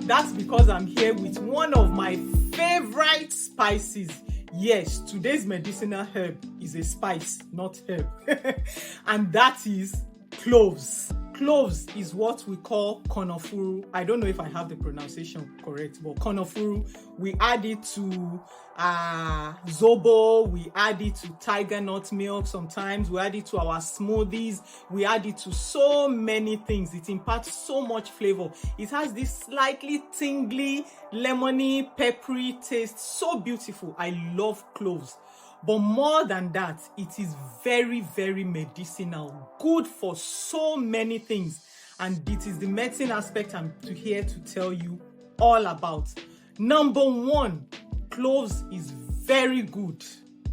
That's because I'm here with one of my favorite spices. Yes, today's medicinal herb is a spice, not herb. And that is cloves. Cloves is what we call konofuru. I don't know if I have the pronunciation correct, but konofuru. We add it to zobo, we add it to tiger nut milk sometimes, we add it to our smoothies, we add it to so many things. It imparts so much flavor. It has this slightly tingly, lemony, peppery taste. So beautiful. I love cloves. But more than that, it is very, very medicinal, good for so many things. And it is the medicine aspect I'm here to tell you all about. Number one, cloves is very good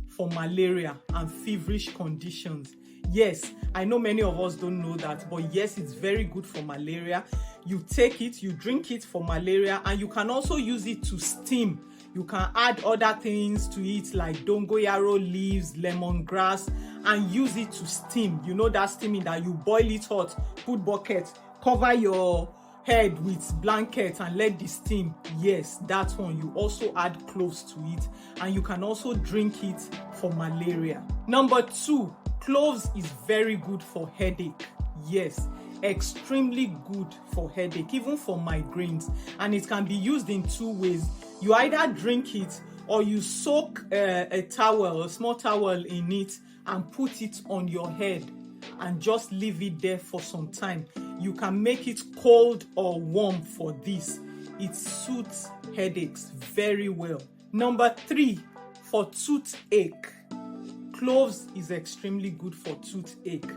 for malaria and feverish conditions. Yes, I know many of us don't know that, but yes, it's very good for malaria. You take it, you drink it for malaria, and you can also use it to steam. You can add other things to it like dongoyaro leaves, lemongrass, and use it to steam. You know that steaming that you boil it hot, put bucket, cover your head with blanket and let the steam. Yes, that one. You also add cloves to it, and you can also drink it for malaria. Number two, cloves is very good for headache. Yes, extremely good for headache, even for migraines, and it can be used in two ways. You either drink it or you soak a towel, a small towel in it, and put it on your head and just leave it there for some time. You can make it cold or warm for this. It suits headaches very well. Number three, for toothache. Cloves is extremely good for toothache.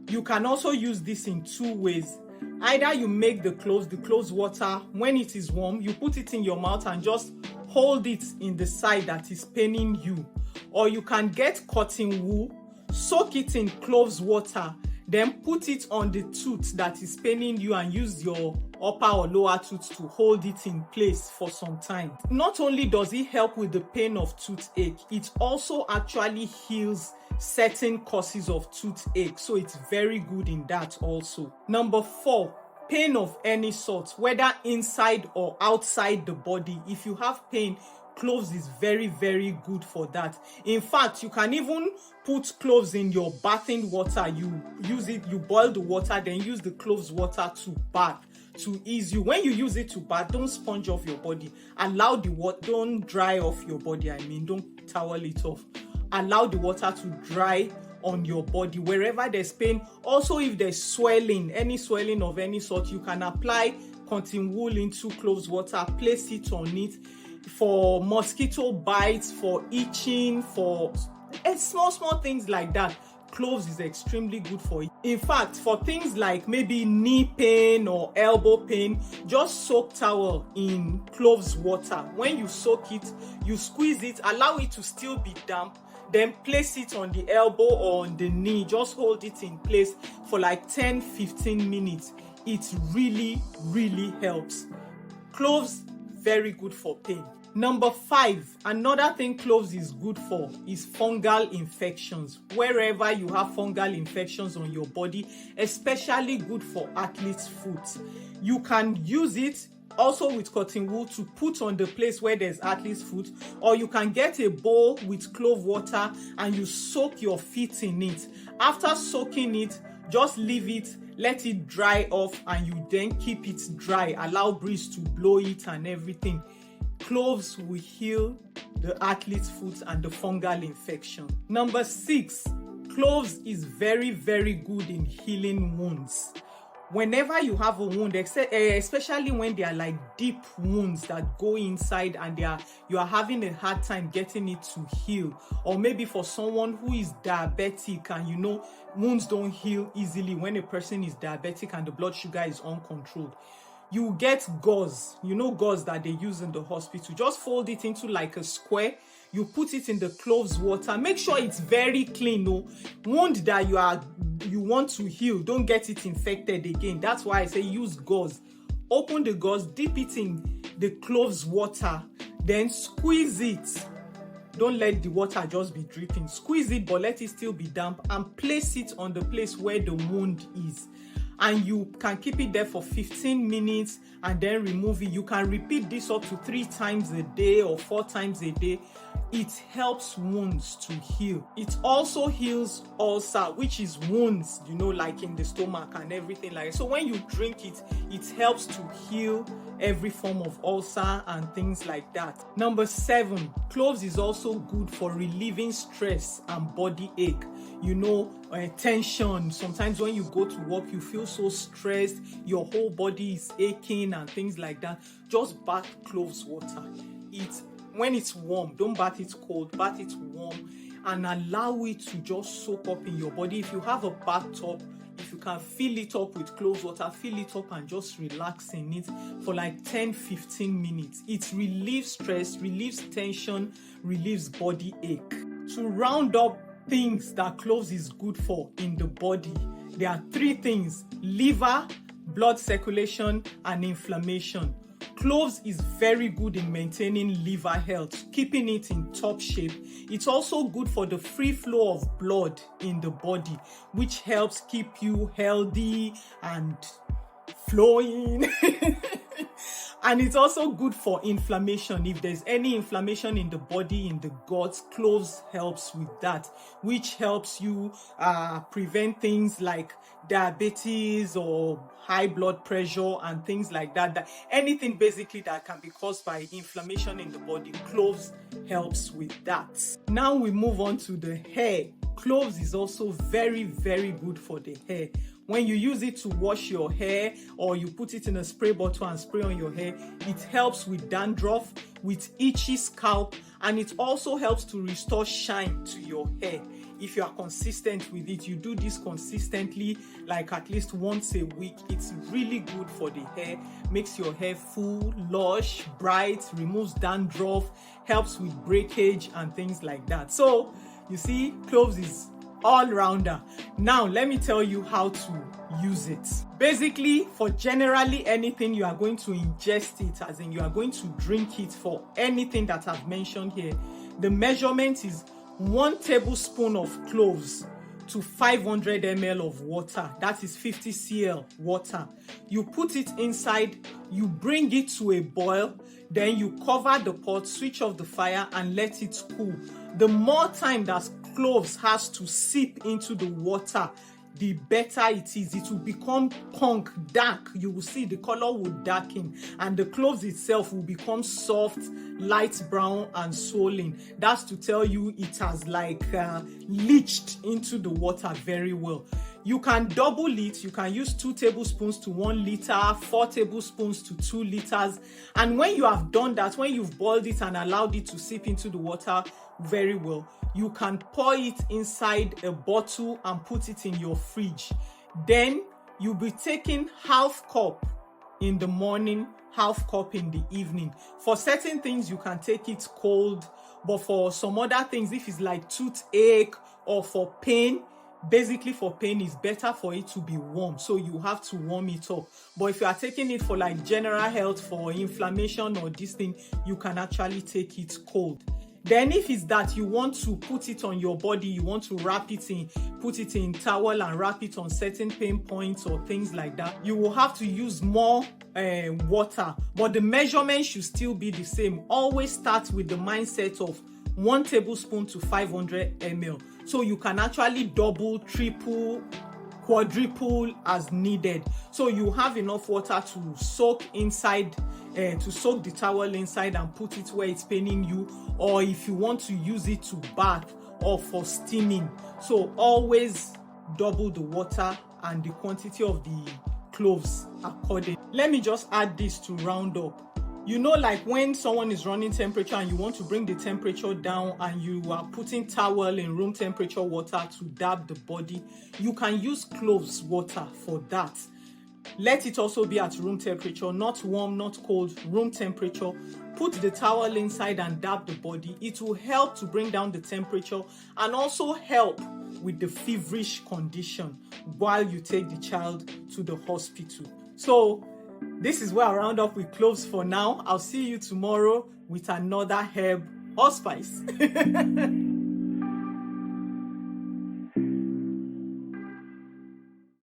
You can also use this in two ways. Either you make the cloves water, when it is warm, you put it in your mouth and just hold it in the side that is paining you. Or you can get cotton wool, soak it in cloves water, then put it on the tooth that is paining you and use your upper or lower tooth to hold it in place for some time. Not only does it help with the pain of toothache, it also actually heals certain causes of toothache, so it's very good in that also. Number four, pain of any sort, whether inside or outside the body. If you have pain, cloves is very, very good for that. In fact, you can even put cloves in your bathing water. You use it, you boil the water, then use the cloves water to bath to ease you. When you use it to bath, don't sponge off your body. Allow the water, don't dry off your body. Don't towel it off. Allow the water to dry on your body wherever there's pain. Also, if there's swelling, any swelling of any sort, you can apply cotton wool into cloves water, place it on it for mosquito bites, for itching, for small things like that. Cloves is extremely good for it. In fact, for things like maybe knee pain or elbow pain, just soak towel in cloves water. When you soak it, you squeeze it, allow it to still be damp, then place it on the elbow or on the knee. Just hold it in place for like 10-15 minutes. It really, really helps. Cloves, very good for pain. Number five, another thing cloves is good for is fungal infections. Wherever you have fungal infections on your body, especially good for athlete's foot. You can use it also with cotton wool to put on the place where there's athlete's foot, or you can get a bowl with clove water and you soak your feet in it. After soaking it, just leave it, let it dry off, and you then keep it dry. Allow breeze to blow it and everything. Cloves will heal the athlete's foot and the fungal infection. Number six, cloves is very, very good in healing wounds. Whenever you have a wound, especially when they are like deep wounds that go inside and you are having a hard time getting it to heal, or maybe for someone who is diabetic and wounds don't heal easily when a person is diabetic and the blood sugar is uncontrolled. You get gauze, gauze that they use in the hospital. Just fold it into like a square. You put it in the cloves water. Make sure it's very clean. Wound that you want to heal, don't get it infected again. That's why I say use gauze. Open the gauze, dip it in the cloves water, then squeeze it. Don't let the water just be dripping. Squeeze it, but let it still be damp, and place it on the place where the wound is. and you can keep it there for 15 minutes and then remove it. You can repeat this up to 3 times a day or 4 times a day. It helps wounds to heal. It also heals ulcer, which is wounds, like in the stomach and everything like that. So when you drink it, it helps to heal every form of ulcer and things like that. Number 7, cloves is also good for relieving stress and body ache. Tension. Sometimes when you go to work, you feel so stressed, your whole body is aching and things like that. Just bath cloves water. When it's warm, don't bath it cold, bath it warm and allow it to just soak up in your body. If you have a bathtub, if you can fill it up with cloves water, fill it up and just relax in it for like 10-15 minutes. It relieves stress, relieves tension, relieves body ache. To round up things that cloves is good for in the body, there are 3 things: liver, blood circulation, and inflammation. Cloves is very good in maintaining liver health, keeping it in top shape. It's also good for the free flow of blood in the body, which helps keep you healthy and flowing. And it's also good for inflammation. If there's any inflammation in the body, in the guts, cloves helps with that, which helps you prevent things like diabetes or high blood pressure and things like that. Anything basically that can be caused by inflammation in the body, cloves helps with that. Now we move on to the hair. Cloves is also very, very good for the hair. When you use it to wash your hair or you put it in a spray bottle and spray on your hair, it helps with dandruff, with itchy scalp, and it also helps to restore shine to your hair. If you are consistent with it, you do this consistently, like at least once a week, it's really good for the hair. Makes your hair full, lush, bright, removes dandruff, helps with breakage and things like that. So you see, cloves is all-rounder. Now let me tell you how to use it. Basically, for generally anything you are going to ingest it, as in you are going to drink it, for anything that I've mentioned here, the measurement is 1 tablespoon of cloves to 500 ml of water. That is 50 cl water. You put it inside, you bring it to a boil, then you cover the pot, switch off the fire and let it cool. The more time that cloves has to seep into the water, the better it is. It will become punk, dark. You will see the color will darken and the cloves itself will become soft, light brown and swollen. That's to tell you it has leached into the water very well. You can double it. You can use 2 tablespoons to 1 liter, 4 tablespoons to 2 liters. And when you have done that, when you've boiled it and allowed it to seep into the water very well, you can pour it inside a bottle and put it in your fridge. Then you'll be taking half cup in the morning, half cup in the evening. For certain things, you can take it cold, but for some other things, if it's like toothache or for pain, basically for pain, it's better for it to be warm. So you have to warm it up. But if you are taking it for like general health, for inflammation or this thing, you can actually take it cold. Then if it's that you want to put it on your body, you want to wrap it in, put it in towel and wrap it on certain pain points or things like that, you will have to use more water. But the measurement should still be the same. Always start with the mindset of 1 tablespoon to 500 ml. So you can actually double, triple, quadruple as needed. So you have enough water to soak inside, to soak the towel inside and put it where it's paining you, or if you want to use it to bath or for steaming. So always double the water and the quantity of the cloves according. Let me just add this to round up. Like when someone is running temperature and you want to bring the temperature down and you are putting towel in room temperature water to dab the body, you can use cloves water for that. Let it also be at room temperature, not warm, not cold, room temperature. Put the towel inside and dab the body. It will help to bring down the temperature and also help with the feverish condition while you take the child to the hospital. So this is where I round up with cloves for now. I'll see you tomorrow with another herb or spice.